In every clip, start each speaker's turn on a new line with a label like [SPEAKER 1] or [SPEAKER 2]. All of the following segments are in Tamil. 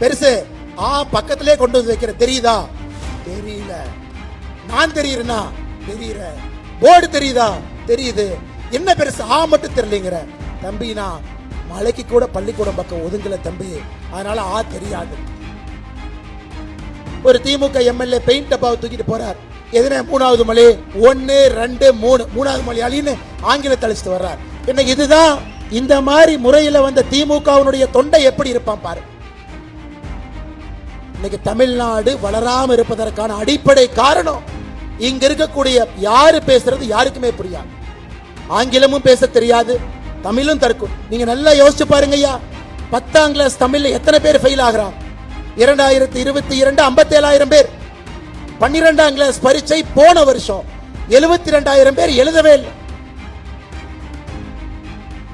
[SPEAKER 1] பெருசு பக்கத்திலே கொண்டு வந்து வைக்கிற, தெரியுதா? தெரியல. நான் தெரியுறேனா? தெரியற. போர்டு தெரியுதா? தெரியுது. என்ன பெருசு மட்டும் தெரியலங்கிற தம்பி, நான் மலைக்கு கூட பள்ளிக்கூடம் பக்கம் ஒதுங்கல தம்பி, அதனால தெரியாது. ஒரு திமுக எம்எல்ஏ பெயிண்ட் டப்பாவை தூக்கிட்டு போறார். எதுனா 3வது மொழி 1 2 3 3வது மொழி அழின்னு ஆங்கிலத்தை அழிச்சிட்டு வர்றார். இன்னைக்கு இதுதான் இந்த மாதிரி முறையில வந்த திமுகவினுடைய தொண்டை எப்படி இருப்பான் பாரு. இன்னைக்கு தமிழ்நாடு வளராம இருப்பதற்கான அடிப்படை காரணம், இங்க இருக்கக்கூடிய யாரு பேசுறது யாருக்குமே புரியாது. ஆங்கிலமும் பேச தெரியாது, தமிழும் தற்கும். நீங்க நல்லா யோசிச்சு பாருங்க ஐயா, 10ஆம் கிளாஸ் தமிழ்ல எத்தனை பேர் ஃபெயில் ஆகிறான்? 2022 57,000 பேர். 12ஆம் கிளாஸ் பரீட்சை போன வருஷம் 72,000 பேர் எழுதவே இல்லை.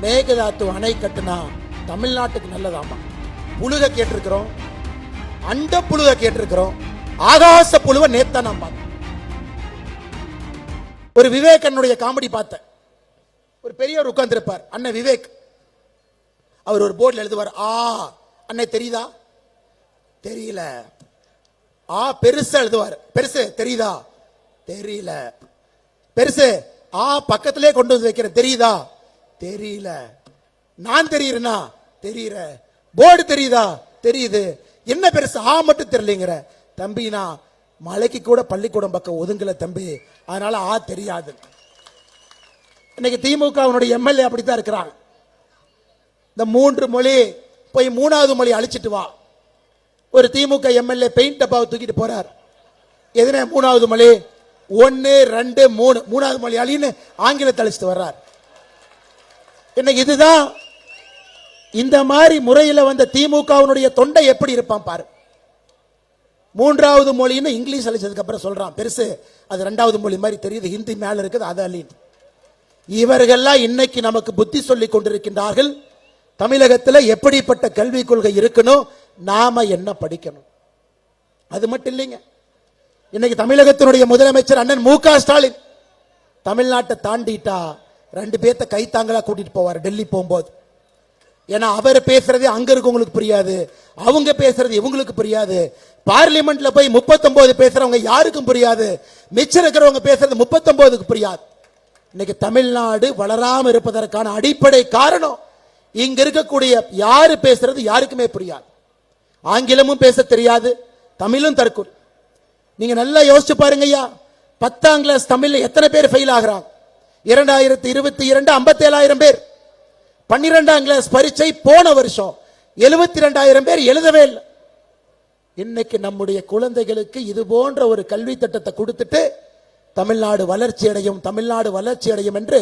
[SPEAKER 1] மேகதாத்து அணை கட்டுனா தமிழ்நாட்டுக்கு நல்லதாமா. புழுக கேட்டிருக்கிறோம், அண்ட புழுக கேட்டிருக்கிறோம், ஆகாச புழுவ நேத்தா நாம் பார்த்தோம். ஒரு விவேகனுடைய காமெடி பார்த்தேன். ஒரு பெரியவர் உட்கார்ந்து இருப்பார், அண்ணன் விவேக். அவர் ஒரு போர்டில் எழுதுவார், அண்ணன் தெரியுதா? தெரியல. பெருசா எழுதுவார், பெருசு தெரியுதா? தெரியல. பெருசு பக்கத்திலே கொண்டு வந்து வைக்கிற, தெரியுதா? தெரியல. நான் தெரியுறேனா? தெரியற. போர்டு தெரியுதா? தெரியுது. என்ன பெருசு மட்டும் தெரியலங்கிற தம்பி, நான் மலைக்கு கூட பள்ளிக்கூடம் பக்கம் ஒதுங்கல தம்பி, அதனால தெரியாது. இன்னைக்கு திமுக எம்எல்ஏ அப்படித்தான் இருக்கிறாங்க. இந்த 3 மொழி போய் 3வது மொழி அழிச்சிட்டு வா. ஒரு திமுக எம்எல்ஏ பெயிண்ட் டப்பாவை தூக்கிட்டு போறார். எதுனா 3வது மொழி 1 2 3 3வது மொழி அழின்னு ஆங்கிலத்தை அழிச்சிட்டு வர்றார். இன்னைக்கு இதுதான் இந்த மாதிரி முறையில வந்த திமுகவினுடைய தொண்டை எப்படி இருப்பான் பாரு. 3வது மொழின்னு இங்கிலீஷ் அழிச்சதுக்கு அப்புறம் சொல்றான், பெருசு அது 2வது மொழி மாதிரி தெரியுது, ஹிந்தி மேல இருக்குது, அது அழின்னு. இவர்கள்லாம் இன்னைக்கு நமக்கு புத்தி சொல்லி கொண்டிருக்கின்றார்கள். தமிழகத்தில் எப்படிப்பட்ட கல்விக் கொள்கை இருக்கணும், நாம என்ன படிக்கணும். அது மட்டும் இல்லைங்க, இன்னைக்கு தமிழகத்தினுடைய முதலமைச்சர் அண்ணன் மு.க. ஸ்டாலின் தமிழ்நாட்டை தாண்டிட்டா 2 பேர்த்த கைத்தாங்களா கூட்டிட்டு போவார் டெல்லி போகும்போது. ஏன்னா அவர் பேசுறது அங்க இருக்கவங்களுக்கு புரியாது, அவங்க பேசுறது இவங்களுக்கு புரியாது. பார்லிமெண்ட்ல போய் 39 பேசுறவங்க யாருக்கும் புரியாது, மிச்சம் இருக்கிறவங்க பேசுறது 39க்கு புரியாது. இன்னைக்கு தமிழ்நாடு வளராம இருப்பதற்கான அடிப்படை காரணம், இங்க இருக்கக்கூடிய யாரு பேசுறது யாருக்குமே புரியாது. ஆங்கிலமும் பேச தெரியாது, தமிழும் தற்கும். நீங்க நல்லா யோசிச்சு பாருங்க ஐயா, 10ஆம் கிளாஸ் தமிழ்ல எத்தனை பேர் ஃபெயில் ஆகிறாங்க? 2022 57,000 பேர். 12ஆம் கிளாஸ் பரீட்சை போன வருஷம் 72,000 பேர் எழுதவே இல்லை. இன்னைக்கு நம்முடைய குழந்தைகளுக்கு இது போன்ற ஒரு கல்வி திட்டத்தை கொடுத்துட்டு தமிழ்நாடு வளர்ச்சி அடையும், தமிழ்நாடு வளர்ச்சி அடையும் என்று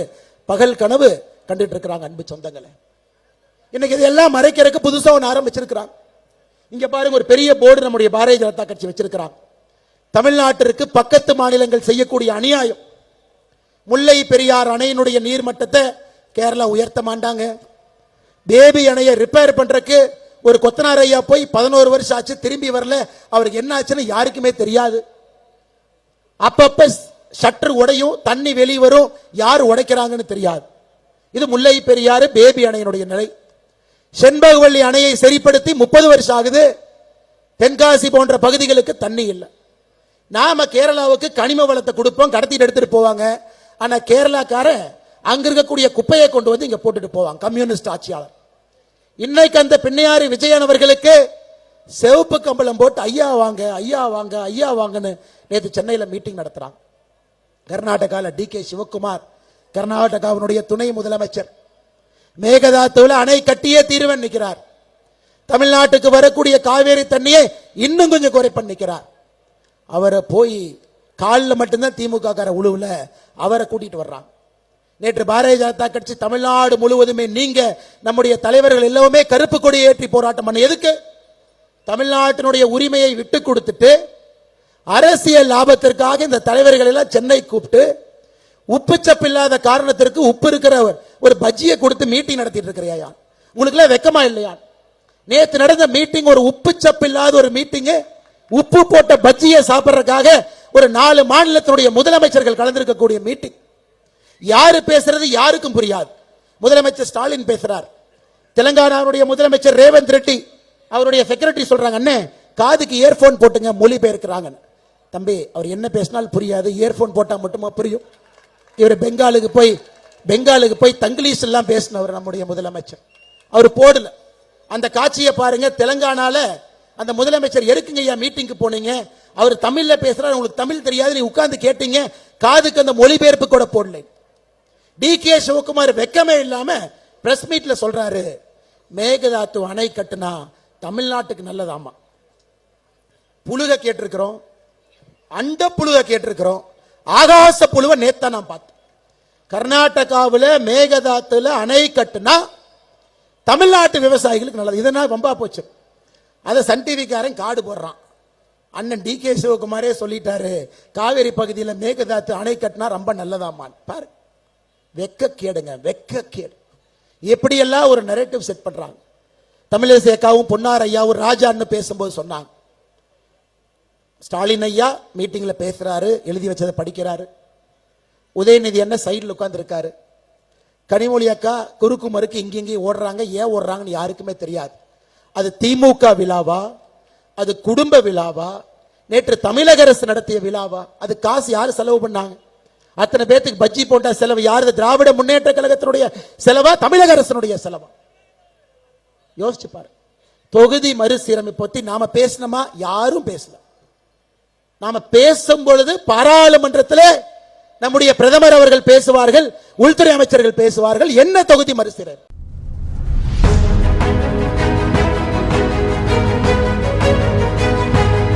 [SPEAKER 1] பகல் கனவு கண்டுட்டு இருக்கிறாங்க. அன்பு சொந்தங்களே, இன்னைக்கு இதெல்லாம் மறைக்கிறதுக்கு புதுசா ஒன்று ஆரம்பிச்சிருக்கிறாங்க. இங்க பாருங்க, ஒரு பெரிய போர்டு நம்முடைய பாரதிய ஜனதா கட்சி வச்சிருக்கிறாங்க. தமிழ்நாட்டிற்கு பக்கத்து மாநிலங்கள் செய்யக்கூடிய அநியாயம். முல்லை பெரியார் அணையினுடைய நீர்மட்டத்தை கேரளா உயர்த்த மாட்டாங்க. பேபி அணையை ரிப்பேர் பண்றதுக்கு ஒரு கொத்தனார் ஐயா போய் 11 வருஷம் ஆச்சு, திரும்பி வரல. அவருக்கு என்ன ஆச்சுன்னு யாருக்குமே தெரியாது. அப்பப்ப ஷட்டர் உடையும், தண்ணி வெளியே வரும், யார் உடைக்கிறாங்கன்னு தெரியாது. இது முல்லை பெரியாறு பேபி அணையினுடைய நிலை. செண்பகவல்லி அணையை சரிப்படுத்தி 30 வருஷம் ஆகுது. தென்காசி போன்ற பகுதிகளுக்கு தண்ணி இல்லை. நாம கேரளாவுக்கு கனிம வளத்தை கொடுப்போம், கடத்திட்டு எடுத்துட்டு போவாங்க. ஆனா கேரளாக்காரன் அங்க இருக்கக்கூடிய குப்பையை கொண்டு வந்து இங்க போட்டுட்டு போவாங்க, கம்யூனிஸ்ட் ஆட்சியாளர். இன்னைக்கு அந்த பின்னையாரி விஜயன் அவர்களுக்கு சிவப்பு கம்பளம் போட்டு ஐயா வாங்க ஐயா வாங்க ஐயா வாங்கன்னு நேற்று சென்னையில் மீட்டிங் நடத்துறாங்க. கர்நாடகாவில் டி.கே. சிவகுமார், கர்நாடகாவினுடைய துணை முதலமைச்சர், மேகதாத்துல அணை கட்டியே தீர்வன் நிற்கிறார். தமிழ்நாட்டுக்கு வரக்கூடிய காவேரி தண்ணியை இன்னும் கொஞ்சம் குறைப்பன் நிற்கிறார். அவரை போய் காலில் மட்டும்தான் திமுக கார உழுவுல அவரை கூட்டிட்டு வர்றாங்க. நேற்று பாரதிய ஜனதா கட்சி தமிழ்நாடு முழுவதுமே நீங்க நம்முடைய தலைவர்கள் எல்லாமே கருப்பு கொடி ஏற்றி போராட்டம் பண்ண. எதுக்கு? தமிழ்நாட்டினுடைய உரிமையை விட்டு கொடுத்துட்டு அரசியல் லாபத்திற்காக இந்த தலைவர்கள் எல்லாம் சென்னை கூப்பிட்டு உப்பு சப்பு இல்லாத காரணத்திற்கு உப்பு இருக்கிற ஒரு பஜ்ஜியை கொடுத்து மீட்டிங் நடத்திட்டு இருக்கிறையா? உங்களுக்கு எல்லாம் வெக்கமா இல்லையா? நேற்று நடந்த மீட்டிங் ஒரு உப்பு சப்பு இல்லாத ஒரு மீட்டிங், உப்பு போட்ட பஜ்ஜியை சாப்பிட்றதுக்காக ஒரு 4 மாநிலத்தினுடைய முதலமைச்சர்கள் கலந்திருக்கக்கூடிய மீட்டிங். யாரு பேசுறது யாருக்கும் புரியாது. முதலமைச்சர் ஸ்டாலின் பேசுறார், தெலுங்கானாவுடைய முதலமைச்சர் ரேவந்த் ரெட்டி அவருடைய செக்ரட்டரி சொல்றாங்க, அண்ணே காதுக்கு இயர்போன் போட்டுங்க, மொழிபெயர்க்கிறாங்க. தம்பி, அவர் என்ன பேசினாலும் புரியாது, இயர்போன் போட்டா மட்டுமா புரியும்? இவர் பெங்காலுக்கு போய் தங்கிலீஷ் எல்லாம் பேசினவர் நம்முடைய முதலமைச்சர். அவர் போடல. அந்த காட்சியை பாருங்க. தெலங்கானால அந்த முதலமைச்சர் எதுக்குங்க ஐயா மீட்டிங்க்கு போனீங்க? அவர் தமிழ்ல பேசுறாரு, உங்களுக்கு தமிழ் தெரியாது, நீ உட்கார்ந்து கேட்டீங்க, காதுக்கு அந்த மொழிபெயர்ப்பு கூட போடல. டி.கே. சிவகுமார் வெக்கமே இல்லாம பிரஸ் மீட்ல சொல்றாரு, மேகதாத்து அணை கட்டுனா தமிழ்நாட்டுக்கு நல்லதாமா. புழுக கேட்டிருக்கிறோம், அண்ட புழுக கேட்டிருக்கிறோம், ஆகாச புழுவை நேத்தா நான் பார்த்தேன். கர்நாடகாவில் மேகதாத்துல அணை கட்டுனா தமிழ்நாட்டு விவசாயிகளுக்கு நல்லது. இதனால் வம்பா போச்சு. அதை சன் டிவிக்காரன் கார்டு போடுறான். அண்ணன் டி.கே. சிவகுமாரே சொல்லிட்டாரு, காவேரி பகுதியில் மேகதாத்து அணை கட்டினா ரொம்ப நல்லதாமான். பாரு, வெக்கக்கேடுங்க, வெக்கக்கேடு. எப்படியெல்லாம் ஒரு நரேட்டிவ் செட் பண்றாங்க. தமிழிசை அக்காவும் பொன்னார் ஐயாவும் ராஜான்னு பேசும்போது சொன்னாங்க, ஸ்டாலின் ஐயா மீட்டிங்ல பேசுறாரு, எழுதி வச்சதை படிக்கிறாரு, உதயநிதி என்ன சைடில் உட்கார்ந்து இருக்காரு, கனிமொழி அக்கா குறுக்கு மறுக்கு இங்கேயும் ஓடுறாங்க. ஏன் ஓடுறாங்கன்னு யாருக்குமே தெரியாது. அது திமுக விழாவா, அது குடும்ப விழாவா, நேற்று தமிழக அரசு நடத்திய விழாவா? அது காசு யாரு செலவு பண்ணாங்க? அத்தனை பேத்துக்கு பஜ்ஜி போண்டா செலவு யாரு? திராவிட முன்னேற்ற கழகத்தினுடைய செலவா, தமிழக அரசனுடைய செலவா? யோசிச்சு பாரு. தொகுதி மறுசீரமைப்பு பத்தி நாம பேசணுமா? யாரும் பேசல. நாம பேசும் பொழுது பாராளுமன்றத்தில் நம்முடைய பிரதமர் அவர்கள் பேசுவார்கள், உள்துறை அமைச்சர்கள் பேசுவார்கள். என்ன தொகுதி மறுசீரமைப்பு?